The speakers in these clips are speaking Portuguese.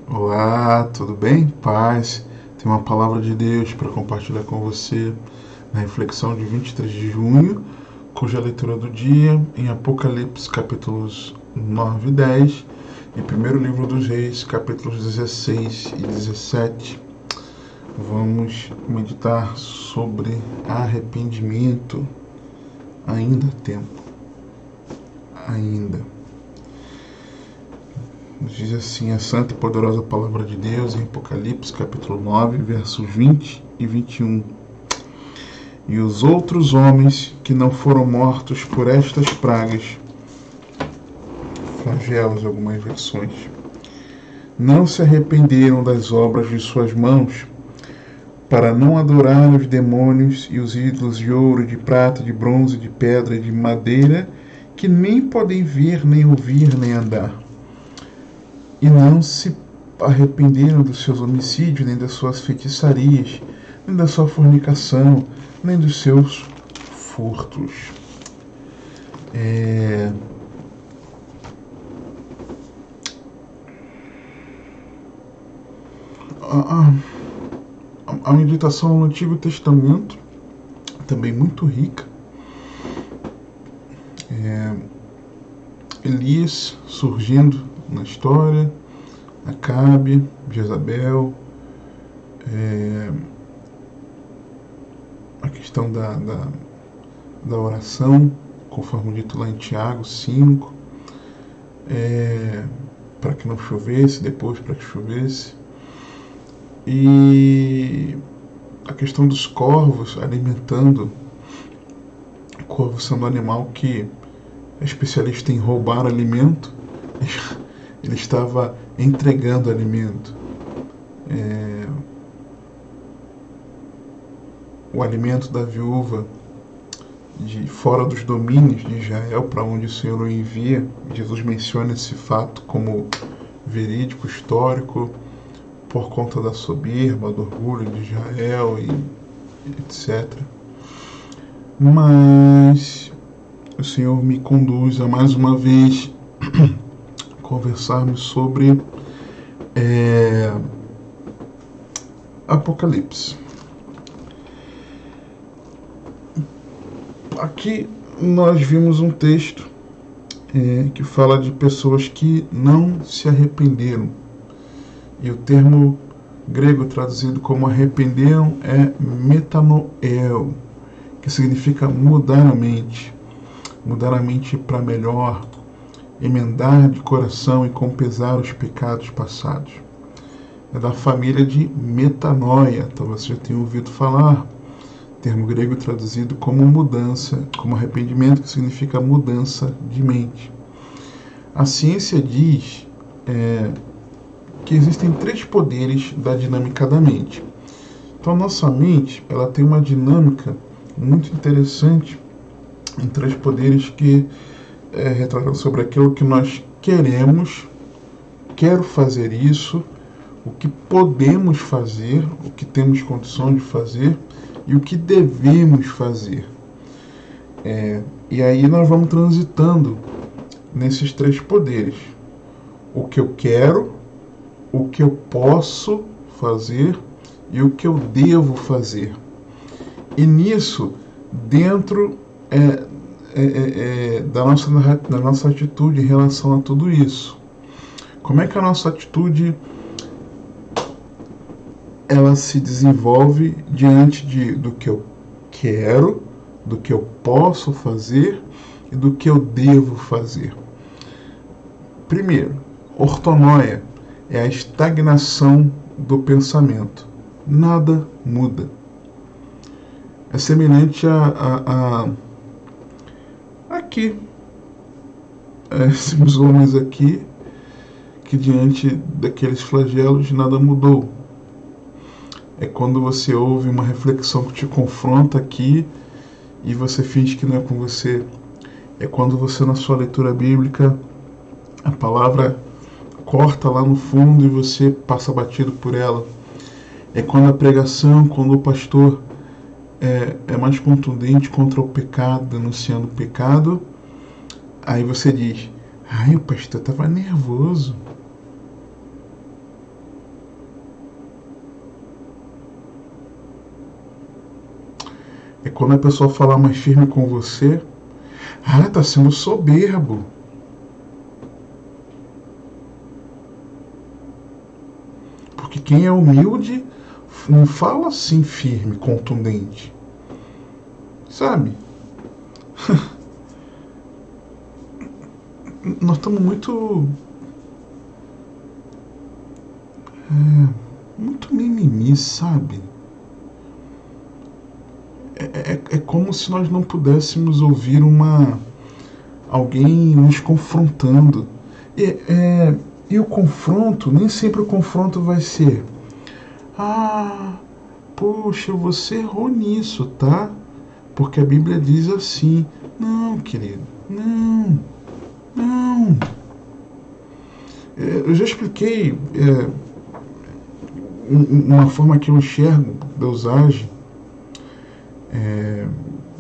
Olá, tudo bem? Paz. Tem uma palavra de Deus para compartilhar com você na reflexão de 23 de junho, cuja leitura do dia em Apocalipse, capítulos 9 e 10, e primeiro livro dos Reis, capítulos 16 e 17. Vamos meditar sobre arrependimento. Ainda há tempo. Ainda. Diz assim a santa e poderosa palavra de Deus em Apocalipse, capítulo 9, versos 20 e 21. E os outros homens que não foram mortos por estas pragas, flagelos, algumas versões, não se arrependeram das obras de suas mãos, para não adorar os demônios e os ídolos de ouro, de prata, de bronze, de pedra e de madeira, que nem podem ver, nem ouvir, nem andar. E não se arrependeram dos seus homicídios, nem das suas feitiçarias, nem da sua fornicação, nem dos seus furtos. A meditação no Antigo Testamento, também muito rica. Elias surgindo na história, Acabe, Jezabel, a questão da oração, conforme dito lá em Tiago 5, para que não chovesse, depois para que chovesse, e a questão dos corvos alimentando, o corvo sendo um animal que é especialista em roubar alimento. Ele estava entregando alimento. O alimento da viúva de fora dos domínios de Israel, para onde o Senhor o envia. Jesus menciona esse fato como verídico, histórico, por conta da soberba, do orgulho de Israel e etc. Mas o Senhor me conduz a mais uma vez conversarmos sobre Apocalipse. Aqui nós vimos um texto que fala de pessoas que não se arrependeram. E o termo grego traduzido como arrependeram é metanoel, que significa mudar a mente para melhor, emendar de coração e compensar os pecados passados. É da família de metanoia, talvez você já tenha ouvido falar, termo grego traduzido como mudança, como arrependimento, que significa mudança de mente. A ciência diz que existem 3 poderes da dinâmica da mente. Então a nossa mente, ela tem uma dinâmica muito interessante em 3 poderes que retratam sobre aquilo que nós queremos, quero fazer isso, o que podemos fazer, o que temos condição de fazer e o que devemos fazer. E aí nós vamos transitando nesses 3 poderes. O que eu quero, o que eu posso fazer e o que eu devo fazer. E nisso, dentro da nossa atitude em relação a tudo isso. Como é que a nossa atitude ela se desenvolve diante do que eu quero, do que eu posso fazer e do que eu devo fazer? Primeiro, ortonoia é a estagnação do pensamento. Nada muda. É semelhante a aqui, esses homens aqui, que diante daqueles flagelos nada mudou. É quando você ouve uma reflexão que te confronta aqui e você finge que não é com você. É quando você, na sua leitura bíblica, a palavra corta lá no fundo e você passa batido por ela. É quando a pregação, quando o pastor é mais contundente contra o pecado, denunciando o pecado, aí você diz: ai, o pastor estava nervoso. É quando a pessoa falar mais firme com você, tá sendo soberbo. Porque quem é humilde não fala assim firme, contundente. Sabe? Nós estamos muito mimimi, sabe? É como se nós não pudéssemos ouvir alguém nos confrontando. E o confronto, nem sempre o confronto vai ser: poxa, você errou nisso, tá? Porque a Bíblia diz assim. Não, querido, não. Eu já expliquei uma forma que eu enxergo Deus age,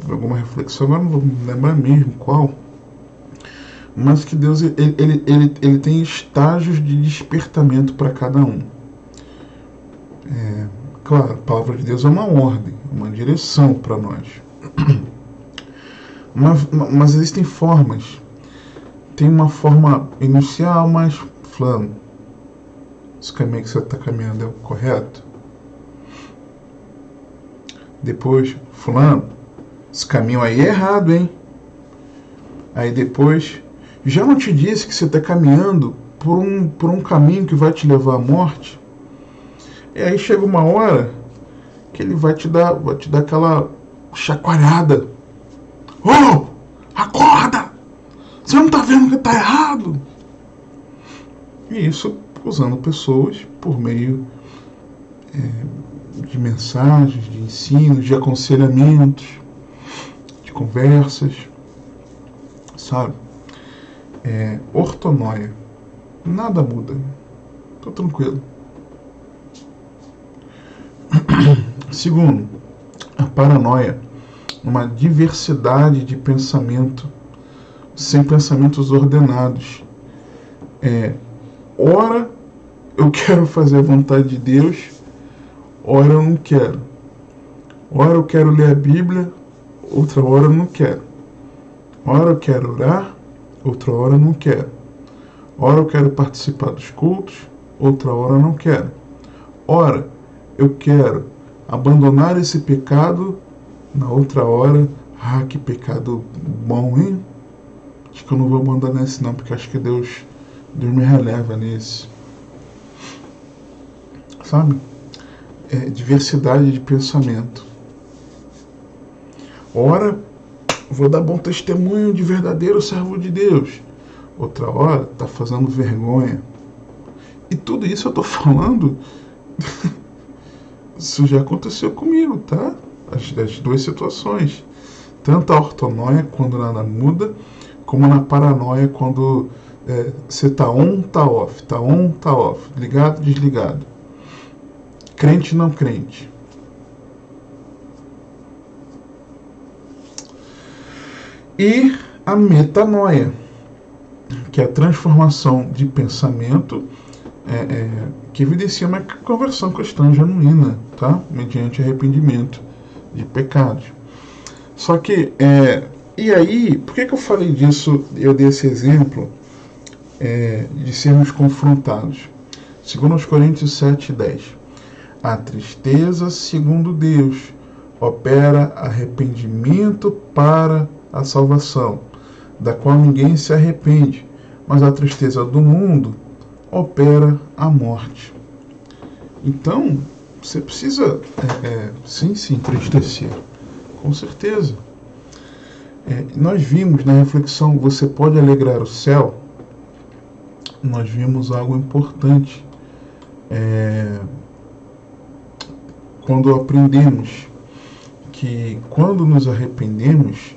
alguma reflexão, agora não vou me lembrar mesmo qual, mas que Deus ele tem estágios de despertamento para cada um. Claro, a palavra de Deus é uma ordem, uma direção para nós. Mas existem formas. Tem uma forma inicial, mas fulano, esse caminho que você está caminhando é o correto? Depois, fulano, esse caminho aí é errado, hein? Aí depois, já não te disse que você está caminhando por um caminho que vai te levar à morte? E aí chega uma hora que ele vai te dar aquela chacoalhada. Acorda! Você não está vendo que está errado? E isso usando pessoas por meio de mensagens, de ensinos, de aconselhamentos, de conversas, sabe? Ortonoia. Nada muda. Tô tranquilo. Segundo, a paranoia. Uma diversidade de pensamento, sem pensamentos ordenados. Ora eu quero fazer a vontade de Deus, ora eu não quero. Ora eu quero ler a Bíblia, outra hora eu não quero. Ora eu quero orar, outra hora eu não quero. Ora eu quero participar dos cultos, outra hora eu não quero. Ora eu quero abandonar esse pecado, na outra hora, que pecado bom, hein? Acho que eu não vou abandonar esse não, porque acho que Deus me releva nesse. Sabe? Diversidade de pensamento. Ora, vou dar bom testemunho de verdadeiro servo de Deus. Outra hora, tá fazendo vergonha. E tudo isso eu tô falando, isso já aconteceu comigo, tá? As duas situações. Tanto a ortonoia, quando nada muda, como na paranoia, quando você tá on, tá off, tá on, tá off, ligado, desligado. Crente, não crente. E a metanoia, que é a transformação de pensamento, que evidencia uma conversão cristã genuína, tá? Mediante arrependimento de pecados. Só que, e aí, por que eu falei disso, eu dei esse exemplo de sermos confrontados? 2 Coríntios 7:10. A tristeza, segundo Deus, opera arrependimento para a salvação, da qual ninguém se arrepende, mas a tristeza do mundo opera a morte. Então, você precisa sim se entristecer, com certeza. Nós vimos na reflexão, você pode alegrar o céu, nós vimos algo importante. Quando aprendemos que quando nos arrependemos,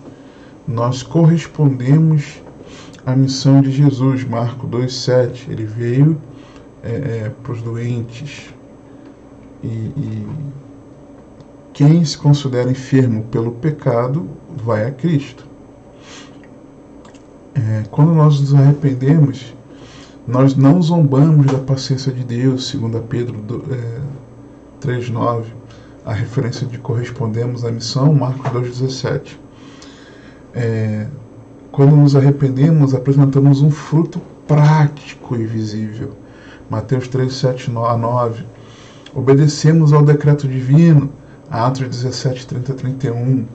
nós correspondemos à missão de Jesus, Marcos 2,7. Ele veio para os doentes. E quem se considera enfermo pelo pecado vai a Cristo. Quando nós nos arrependemos, nós não zombamos da paciência de Deus, segundo Pedro 3,9. a referência de correspondemos à missão, Marcos 2,17. Quando nos arrependemos, apresentamos um fruto prático e visível. Mateus 3, 7 a 9. Obedecemos ao decreto divino, Atos 17, 30 a 31.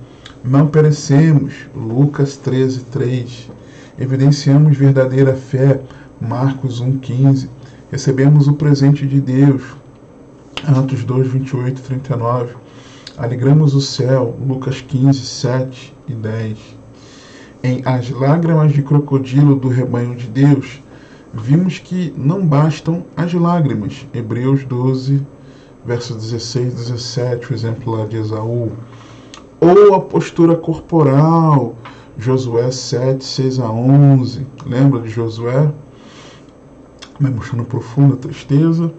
Não perecemos, Lucas 13, 3. Evidenciamos verdadeira fé, Marcos 1, 15. Recebemos o presente de Deus, Atos 2, 28 e 39. Alegramos o céu, Lucas 15, 7 e 10. Em As Lágrimas de Crocodilo do Rebanho de Deus, vimos que não bastam as lágrimas, Hebreus 12, versos 16 e 17, o exemplo lá de Esaú. Ou a postura corporal, Josué 7, 6 a 11. Lembra de Josué? Me mostrando profunda tristeza.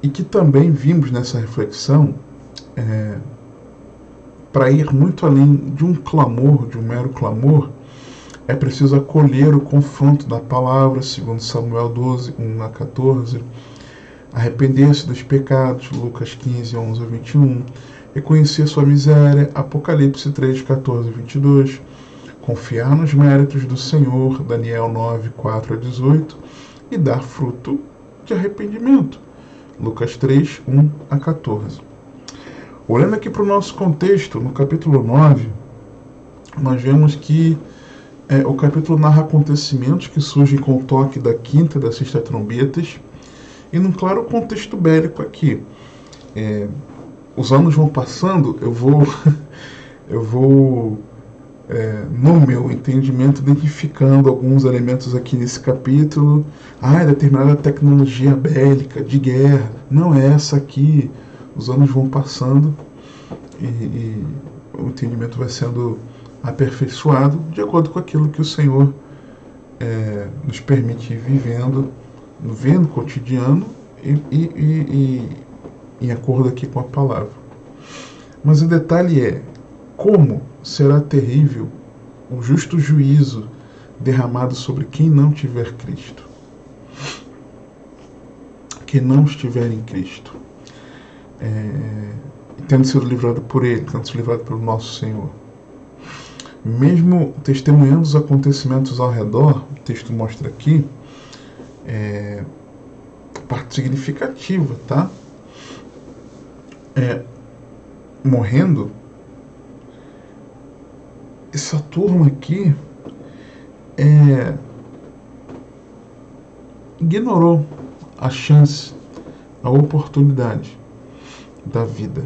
E que também vimos nessa reflexão, para ir muito além de um clamor, de um mero clamor, é preciso acolher o confronto da palavra, segundo Samuel 12, 1 a 14, arrepender-se dos pecados, Lucas 15, 11 a 21, reconhecer sua miséria, Apocalipse 3, 14 a 22, confiar nos méritos do Senhor, Daniel 9, 4 a 18, e dar fruto de arrependimento, Lucas 3, 1 a 14. Olhando aqui para o nosso contexto, no capítulo 9, nós vemos que o capítulo narra acontecimentos que surgem com o toque da quinta e da sexta trombetas, e num claro contexto bélico aqui. Os anos vão passando, eu vou no meu entendimento, identificando alguns elementos aqui nesse capítulo. Determinada tecnologia bélica, de guerra, não é essa aqui. Os anos vão passando e o entendimento vai sendo aperfeiçoado de acordo com aquilo que o Senhor nos permite ir vivendo no cotidiano e em acordo aqui com a palavra. Mas o detalhe é como será terrível o justo juízo derramado sobre quem não tiver Cristo, quem não estiver em Cristo, tendo sido livrado por Ele, tendo sido livrado pelo nosso Senhor. Mesmo testemunhando os acontecimentos ao redor, o texto mostra aqui, parte significativa, tá? Morrendo, essa turma aqui ignorou a chance, a oportunidade da vida.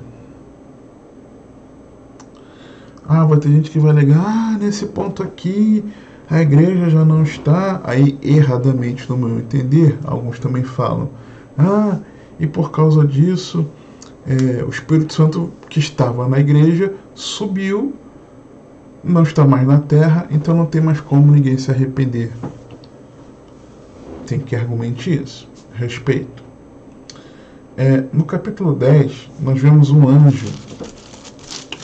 Vai ter gente que vai alegar, nesse ponto aqui a igreja já não está, aí erradamente no meu entender, alguns também falam, e por causa disso o Espírito Santo que estava na igreja subiu, não está mais na terra, então não tem mais como ninguém se arrepender. Tem que argumentar isso. Respeito. No capítulo 10, nós vemos um anjo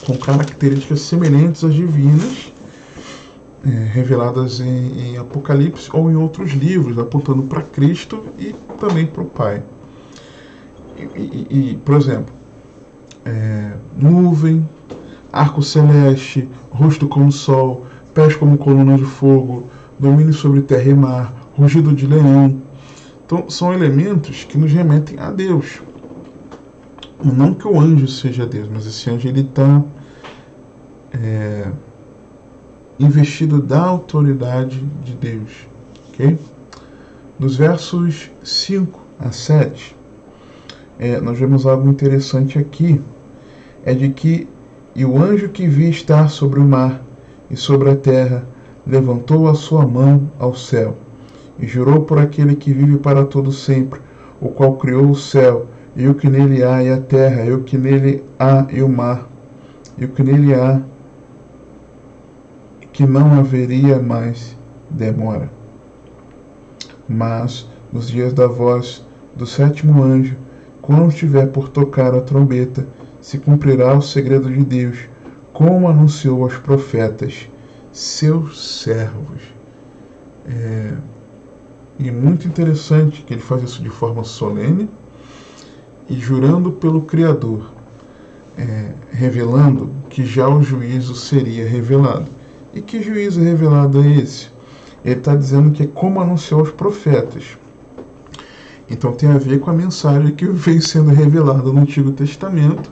com características semelhantes às divinas, reveladas em Apocalipse ou em outros livros, apontando para Cristo e também para o Pai. Por exemplo, nuvem, arco celeste, rosto como sol, pés como coluna de fogo, domínio sobre terra e mar, rugido de leão. Então, são elementos que nos remetem a Deus. Não que o anjo seja Deus, mas esse anjo ele está investido da autoridade de Deus. Okay? Nos versos 5 a 7, nós vemos algo interessante aqui. De que e o anjo que vi estar sobre o mar e sobre a terra levantou a sua mão ao céu e jurou por aquele que vive para todo sempre, o qual criou o céu e o que nele há, e a terra e o que nele há, e o mar e o que nele há, que não haveria mais demora. Mas nos dias da voz do sétimo anjo, quando estiver por tocar a trombeta, se cumprirá o segredo de Deus, como anunciou aos profetas, seus servos. E muito interessante que ele faz isso de forma solene e jurando pelo Criador, revelando que já o juízo seria revelado. E que juízo revelado é esse? Ele está dizendo que é como anunciou os profetas. Então tem a ver com a mensagem que veio sendo revelada no Antigo Testamento.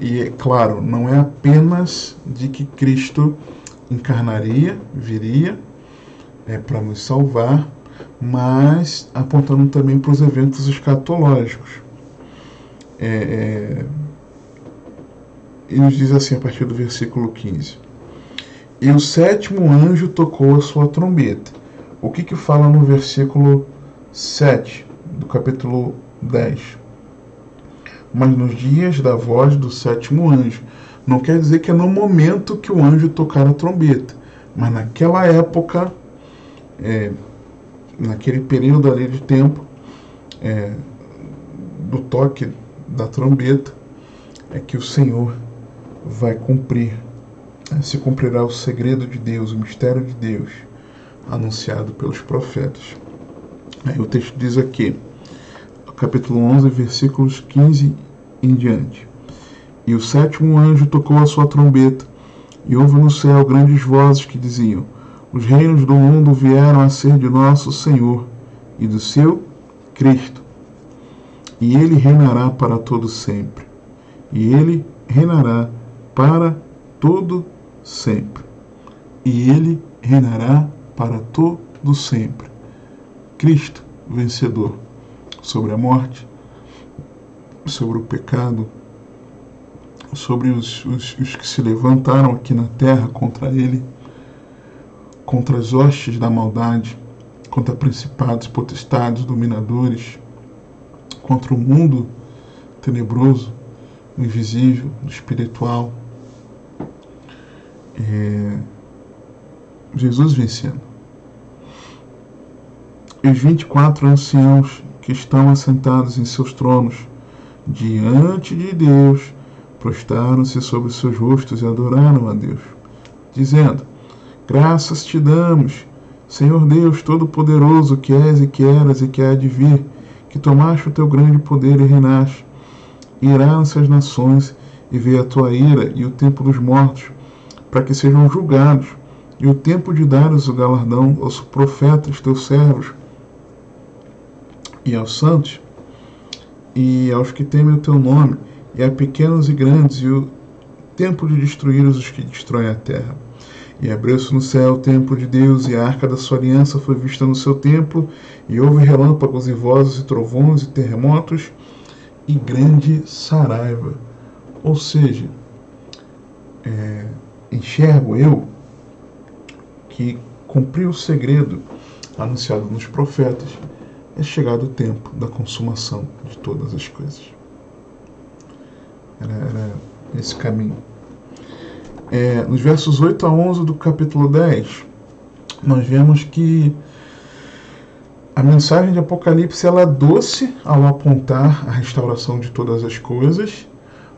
E é claro, não é apenas de que Cristo encarnaria, viria para nos salvar, mas apontando também para os eventos escatológicos. E nos diz assim a partir do versículo 15: E o sétimo anjo tocou a sua trombeta. O que fala no versículo 7 do capítulo 10? Mas nos dias da voz do sétimo anjo. Não quer dizer que é no momento que o anjo tocar a trombeta, mas naquela época, naquele período ali de tempo, do toque da trombeta, é que o Senhor vai cumprir, se cumprirá o segredo de Deus, o mistério de Deus, anunciado pelos profetas. Aí o texto diz aqui, capítulo 11, versículos 15 em diante: E o sétimo anjo tocou a sua trombeta, e houve no céu grandes vozes que diziam: Os reinos do mundo vieram a ser de nosso Senhor e do seu Cristo, e ele reinará para todo sempre. E ele reinará para todo sempre. E ele reinará para todo sempre. Cristo, vencedor sobre a morte, sobre o pecado, sobre os que se levantaram aqui na terra contra ele, contra as hostes da maldade, contra principados, potestades, dominadores, contra o mundo tenebroso, o invisível, o espiritual. Jesus vencendo. E os 24 anciãos que estão assentados em seus tronos diante de Deus prostraram-se sobre seus rostos e adoraram a Deus, dizendo: Graças te damos, Senhor Deus Todo-Poderoso, que és e que eras e que há de vir, que tomaste o teu grande poder e reinaste. Irá-se as nações, e veio a tua ira e o tempo dos mortos, para que sejam julgados, e o tempo de dares o galardão aos profetas, teus servos, e aos santos, e aos que temem o teu nome, e a pequenos e grandes, e o tempo de destruir os que destroem a terra. E abriu-se no céu o templo de Deus, e a arca da sua aliança foi vista no seu templo, e houve relâmpagos e vozes e trovões e terremotos, e grande saraiva. Ou seja, enxergo eu que cumpriu o segredo anunciado nos profetas. É chegado o tempo da consumação de todas as coisas. Era esse caminho. Nos versos 8 a 11 do capítulo 10, nós vemos que a mensagem de Apocalipse ela é doce ao apontar a restauração de todas as coisas,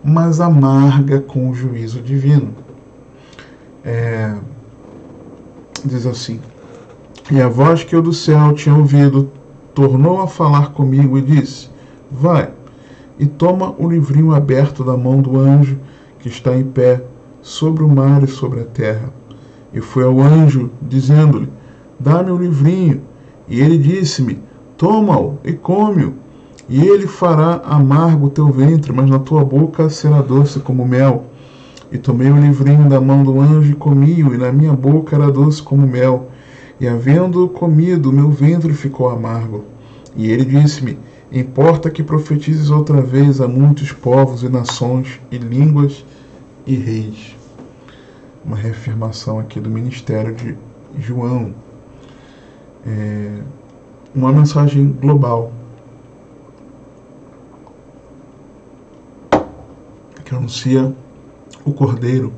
mas amarga com o juízo divino. Diz assim: E a voz que eu do céu tinha ouvido tornou a falar comigo e disse: Vai, e toma o livrinho aberto da mão do anjo que está em pé sobre o mar e sobre a terra. E foi ao anjo, dizendo-lhe: Dá-me o livrinho. E ele disse-me: Toma-o e come-o, e ele fará amargo o teu ventre, mas na tua boca será doce como mel. E tomei o livrinho da mão do anjo e comi-o, e na minha boca era doce como mel. E havendo comido, meu ventre ficou amargo. E ele disse-me: Importa que profetizes outra vez a muitos povos e nações, e línguas e reis. Uma reafirmação aqui do ministério de João. Uma mensagem global que anuncia o Cordeiro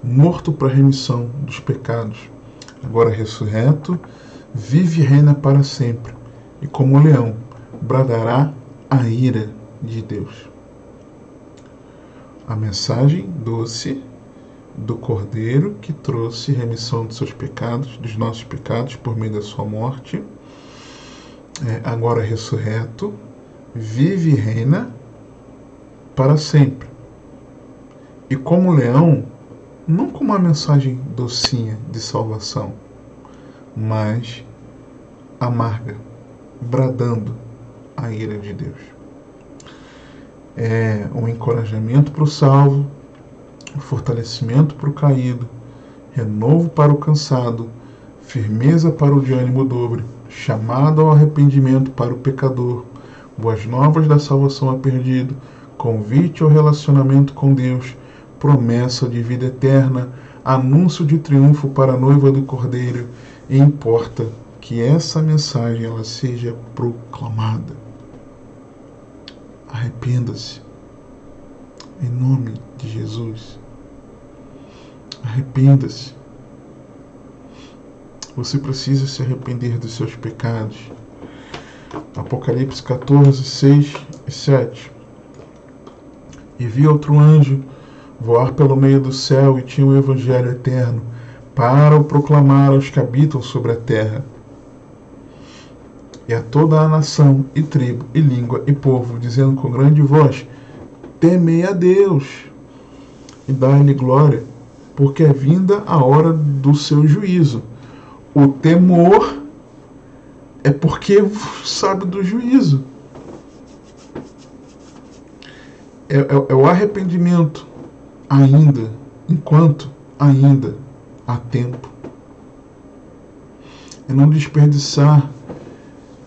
morto para a remissão dos pecados, agora ressurreto, vive e reina para sempre, e como leão bradará a ira de Deus. A mensagem doce, do Cordeiro que trouxe remissão dos seus pecados, dos nossos pecados, por meio da sua morte, agora ressurreto, vive e reina para sempre. E como leão, não com uma mensagem docinha de salvação, mas amarga, bradando a ira de Deus. É um encorajamento para o salvo, fortalecimento para o caído, renovo para o cansado, firmeza para o de ânimo dobre, chamado ao arrependimento para o pecador, boas novas da salvação ao perdido, convite ao relacionamento com Deus, promessa de vida eterna, anúncio de triunfo para a noiva do Cordeiro, e importa que essa mensagem ela seja proclamada. Arrependa-se, em nome de Jesus. Arrependa-se. Você precisa se arrepender dos seus pecados. Apocalipse 14, 6 e 7. E vi outro anjo voar pelo meio do céu e tinha o evangelho eterno para o proclamar aos que habitam sobre a terra, e a toda a nação, e tribo, e língua, e povo, dizendo com grande voz: temei a Deus, e dai-lhe glória, porque é vinda a hora do seu juízo. O temor é porque sabe do juízo. É o arrependimento ainda, enquanto ainda há tempo. É não desperdiçar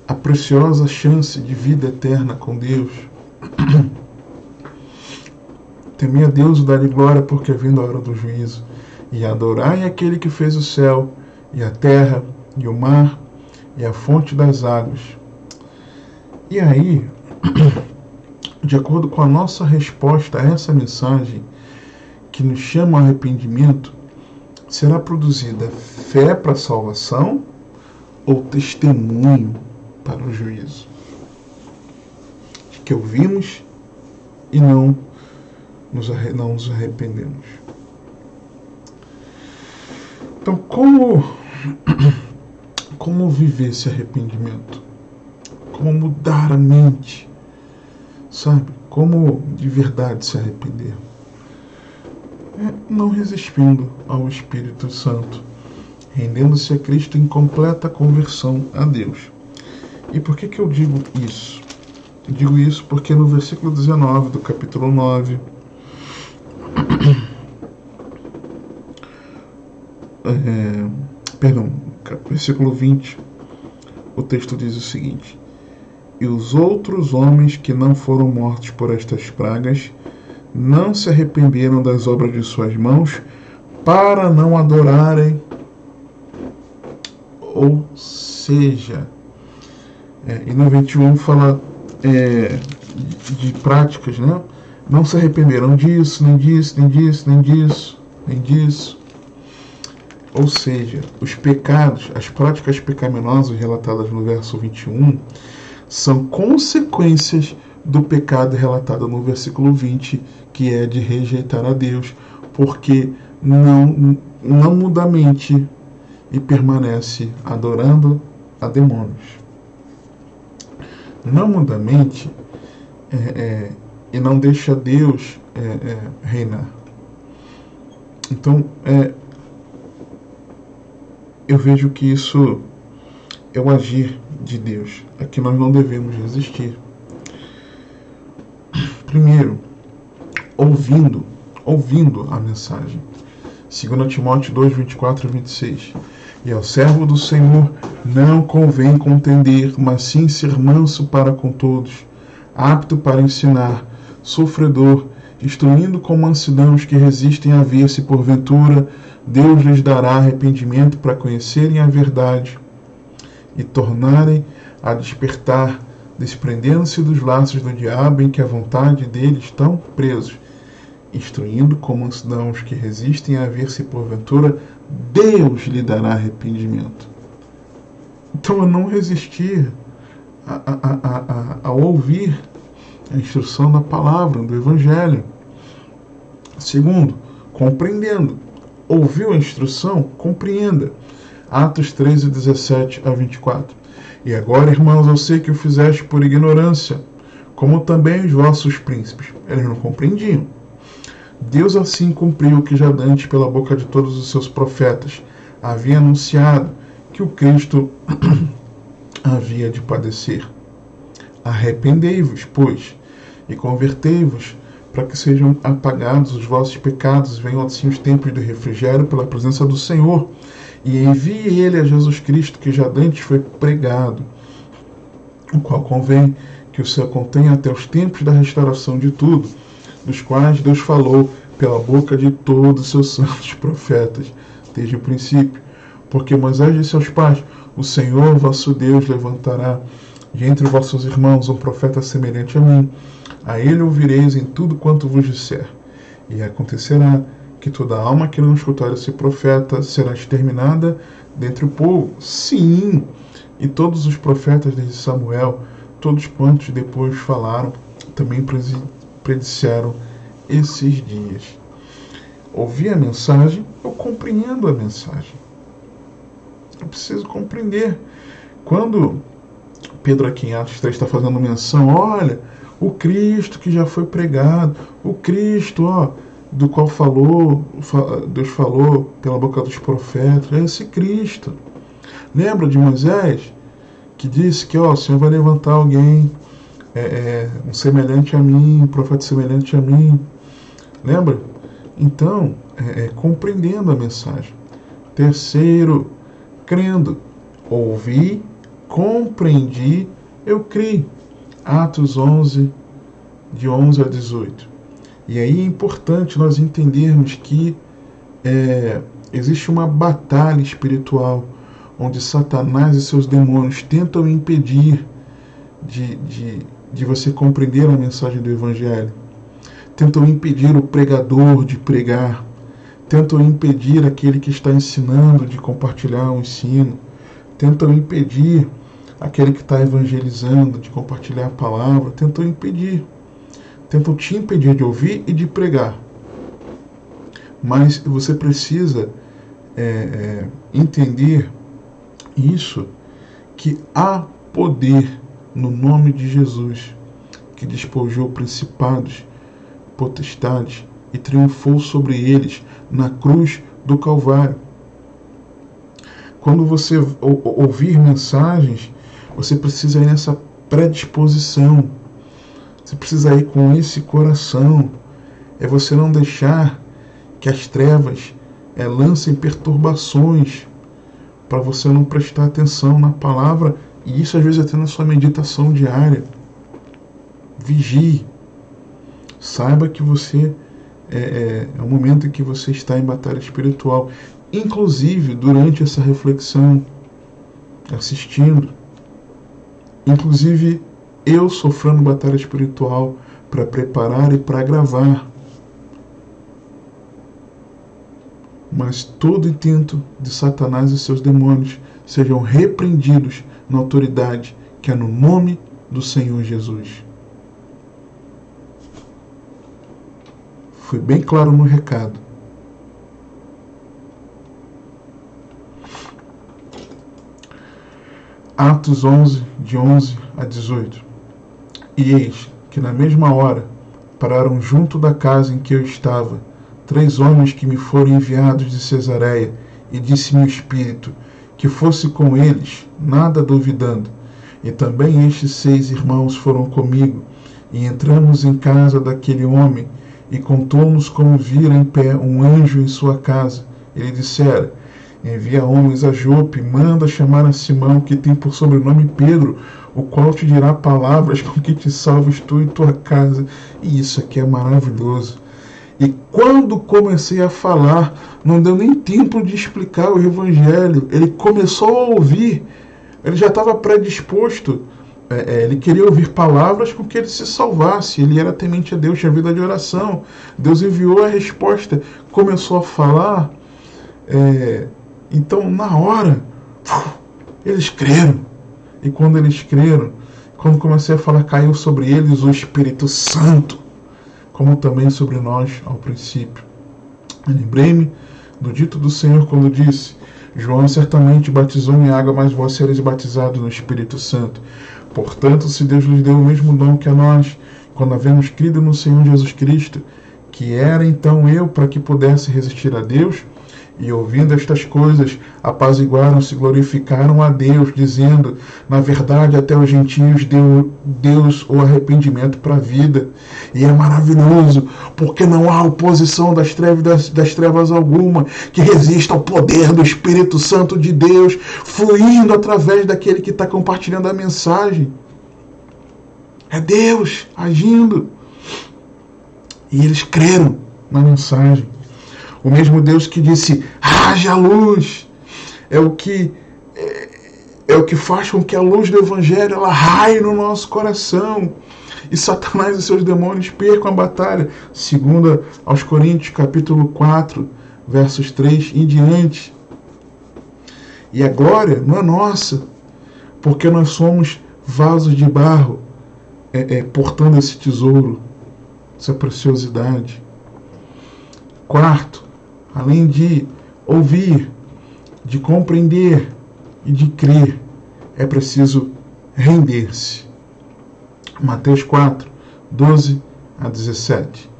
a preciosa chance de vida eterna com Deus. Temei a Deus e dar-lhe glória, porque é vindo a hora do juízo. E adorai aquele que fez o céu, e a terra, e o mar, e a fonte das águas. E aí, de acordo com a nossa resposta a essa mensagem, que nos chama ao arrependimento, será produzida fé para a salvação ou testemunho para o juízo? De que ouvimos e não nos arrependemos. Então, como viver esse arrependimento? Como mudar a mente? Sabe? Como de verdade se arrepender? Não resistindo ao Espírito Santo, rendendo-se a Cristo em completa conversão a Deus. E por que eu digo isso? Eu digo isso porque no versículo 19 do capítulo 9, versículo 20, o texto diz o seguinte: e os outros homens que não foram mortos por estas pragas não se arrependeram das obras de suas mãos, para não adorarem. Ou seja, e no 21 fala de práticas, né? Não se arrependeram disso, nem disso, nem disso, nem disso, nem disso. Ou seja, os pecados, as práticas pecaminosas relatadas no verso 21 são consequências do pecado relatado no versículo 20, que é de rejeitar a Deus, porque não muda a mente e permanece adorando a demônios. Não muda a mente e não deixa Deus reinar. Então, eu vejo que isso é o agir de Deus, a que nós não devemos resistir. Primeiro, ouvindo a mensagem. 2 Timóteo 2, 24 e 26. E ao servo do Senhor não convém contender, mas sim ser manso para com todos, apto para ensinar, sofredor, instruindo com mansidão os que resistem a ver se porventura Deus lhes dará arrependimento para conhecerem a verdade e tornarem a despertar, desprendendo-se dos laços do diabo em que a vontade dele estão presos, instruindo com mansidão os que resistem a ver se porventura Deus lhe dará arrependimento. Então, a não resistir a ouvir a instrução da palavra, do Evangelho. Segundo, compreendendo. Ouviu a instrução? Compreenda. Atos 13, 17 a 24. E agora, irmãos, eu sei que o fizeste por ignorância, como também os vossos príncipes. Eles não compreendiam. Deus assim cumpriu o que já dantes pela boca de todos os seus profetas havia anunciado, que o Cristo havia de padecer. Arrependei-vos, pois, e convertei-vos, para que sejam apagados os vossos pecados, venham assim os tempos de refrigério pela presença do Senhor, e envie ele a Jesus Cristo, que já dantes foi pregado, o qual convém que o céu contenha até os tempos da restauração de tudo, dos quais Deus falou pela boca de todos os seus santos profetas, desde o princípio. Porque Moisés disse aos pais: o Senhor vosso Deus levantará de entre vossos irmãos um profeta semelhante a mim. A ele ouvireis em tudo quanto vos disser. E acontecerá que toda alma que não escutar esse profeta será exterminada dentre o povo. Sim, e todos os profetas desde Samuel, todos quantos depois falaram, também predisseram esses dias. Ouvi a mensagem, eu compreendo a mensagem. Eu preciso compreender. Quando Pedro aqui em Atos 3 está fazendo menção, olha, o Cristo que já foi pregado, o Cristo, do qual Deus falou pela boca dos profetas, é esse Cristo. Lembra de Moisés, que disse que o Senhor vai levantar alguém um semelhante a mim, um profeta semelhante a mim. Lembra? Então, compreendendo a mensagem. Terceiro, crendo. Ouvi, compreendi, eu criei. Atos 11, de 11 a 18. E aí é importante nós entendermos que existe uma batalha espiritual onde Satanás e seus demônios tentam impedir de você compreender a mensagem do Evangelho. Tentam impedir o pregador de pregar. Tentam impedir aquele que está ensinando de compartilhar o ensino. Tentam impedir aquele que está evangelizando de compartilhar a palavra. Tentam impedir. Tentam te impedir de ouvir e de pregar. Mas você precisa entender isso, que há poder no nome de Jesus, que despojou principados, potestades e triunfou sobre eles na cruz do Calvário. Quando você ouvir mensagens, você precisa ir nessa predisposição. Você precisa ir com esse coração. É você não deixar que as trevas lancem perturbações para você não prestar atenção na palavra, e isso às vezes até na sua meditação diária. Vigie. Saiba que você é um momento em que você está em batalha espiritual, inclusive durante essa reflexão, assistindo. Inclusive eu sofrendo batalha espiritual para preparar e para gravar. Mas todo intento de Satanás e seus demônios sejam repreendidos na autoridade que é no nome do Senhor Jesus. Foi bem claro no recado. Atos 11, de 11 a 18. E eis que na mesma hora pararam junto da casa em que eu estava 3 homens que me foram enviados de Cesareia, e disse-me o Espírito que fosse com eles, nada duvidando. E também estes 6 irmãos foram comigo, e entramos em casa daquele homem, e contou-nos como vira em pé um anjo em sua casa. Ele dissera: envia homens a Jope, manda chamar a Simão, que tem por sobrenome Pedro, o qual te dirá palavras com que te salves tu e tua casa. E isso aqui é maravilhoso. E quando comecei a falar, não deu nem tempo de explicar o Evangelho. Ele começou a ouvir, ele já estava predisposto. Ele queria ouvir palavras com que ele se salvasse. Ele era temente a Deus, tinha vida de oração. Deus enviou a resposta, começou a falar. Então, na hora, eles creram. E quando eles creram, quando comecei a falar, caiu sobre eles o Espírito Santo, como também sobre nós ao princípio. Lembrei-me do dito do Senhor quando disse: João certamente batizou em água, mas vós sereis batizados no Espírito Santo. Portanto, se Deus lhes deu o mesmo dom que a nós, quando havemos crido no Senhor Jesus Cristo, que era então eu para que pudesse resistir a Deus, e ouvindo estas coisas, apaziguaram-se e glorificaram a Deus, dizendo: na verdade, até os gentios deu Deus o arrependimento para a vida. E é maravilhoso, porque não há oposição das trevas alguma que resista ao poder do Espírito Santo de Deus, fluindo através daquele que está compartilhando a mensagem. É Deus agindo. E eles creram na mensagem. O mesmo Deus que disse: haja luz, é o que faz com que a luz do Evangelho ela raie no nosso coração. E Satanás e seus demônios percam a batalha. Segundo aos Coríntios, capítulo 4, versos 3 em diante. E a glória não é nossa, porque nós somos vasos de barro, portando esse tesouro, essa preciosidade. Quarto, além de ouvir, de compreender e de crer, é preciso render-se. Mateus 4, 12 a 17.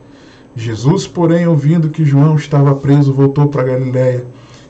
Jesus, porém, ouvindo que João estava preso, voltou para Galiléia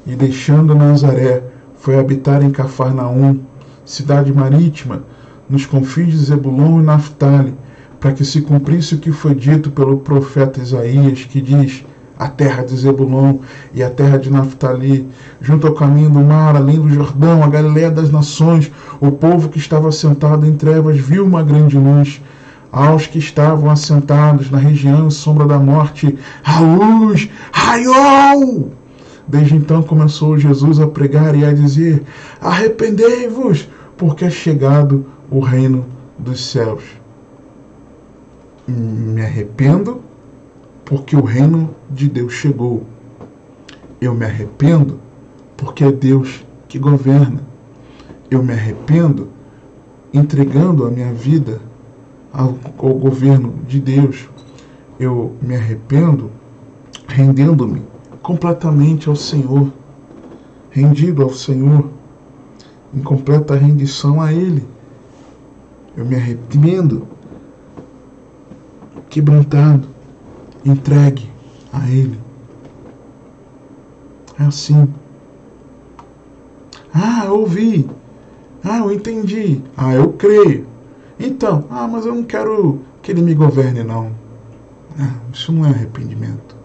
e, deixando Nazaré, foi habitar em Cafarnaum, cidade marítima, nos confins de Zebulon e Naftali, para que se cumprisse o que foi dito pelo profeta Isaías, que diz: a terra de Zebulon e a terra de Naftali, junto ao caminho do mar, além do Jordão, a Galiléia das nações, o povo que estava sentado em trevas viu uma grande luz. Aos que estavam assentados na região sombra da morte, a luz raiou. Desde então começou Jesus a pregar e a dizer: arrependei-vos, porque é chegado o reino dos céus. Me arrependo porque o reino de Deus chegou. Eu me arrependo porque é Deus que governa. Eu me arrependo entregando a minha vida ao governo de Deus. Eu me arrependo rendendo-me completamente ao Senhor, rendido ao Senhor, em completa rendição a Ele. Eu me arrependo quebrantado, entregue a Ele. É assim. Eu ouvi. Eu entendi. Eu creio. Então, mas eu não quero que Ele me governe, não. Isso não é arrependimento.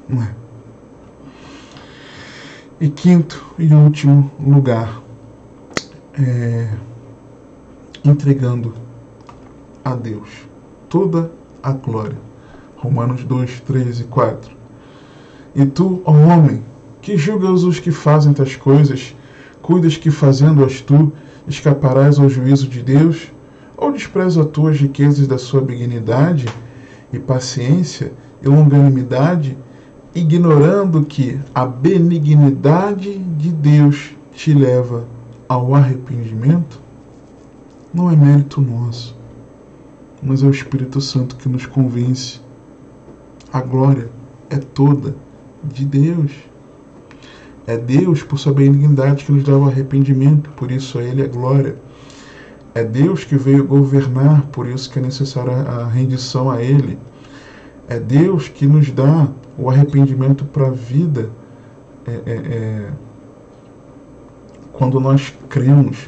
Não é. E quinto e último lugar, entregando a Deus toda a glória. Romanos 2, 3 e 4. E tu, ó homem, que julgas os que fazem tais coisas, cuidas que fazendo-as tu, escaparás ao juízo de Deus? Ou despreza as tuas riquezas da sua benignidade e paciência e longanimidade, ignorando que a benignidade de Deus te leva ao arrependimento? Não é mérito nosso, mas é o Espírito Santo que nos convence. A glória é toda de Deus. É Deus, por sua benignidade, que nos dá o arrependimento, por isso a Ele é glória. É Deus que veio governar, por isso que é necessária a rendição a Ele. É Deus que nos dá o arrependimento para a vida quando nós cremos.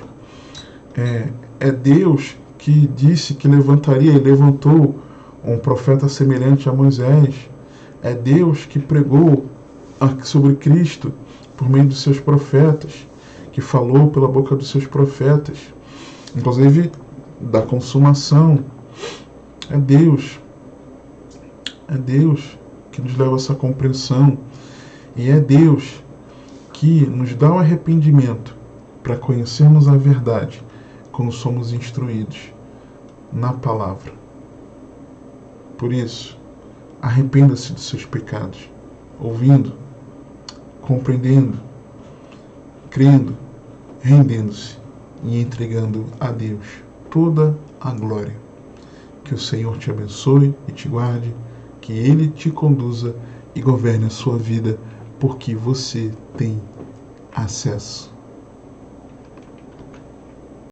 É Deus que disse que levantaria e levantou um profeta semelhante a Moisés. É Deus que pregou sobre Cristo por meio dos seus profetas, que falou pela boca dos seus profetas, inclusive da consumação. É Deus que nos leva a essa compreensão, e é Deus que nos dá o arrependimento para conhecermos a verdade quando somos instruídos na palavra. Por isso, arrependa-se dos seus pecados, ouvindo, compreendendo, crendo, rendendo-se e entregando a Deus toda a glória. Que o Senhor te abençoe e te guarde, que Ele te conduza e governe a sua vida, porque você tem acesso.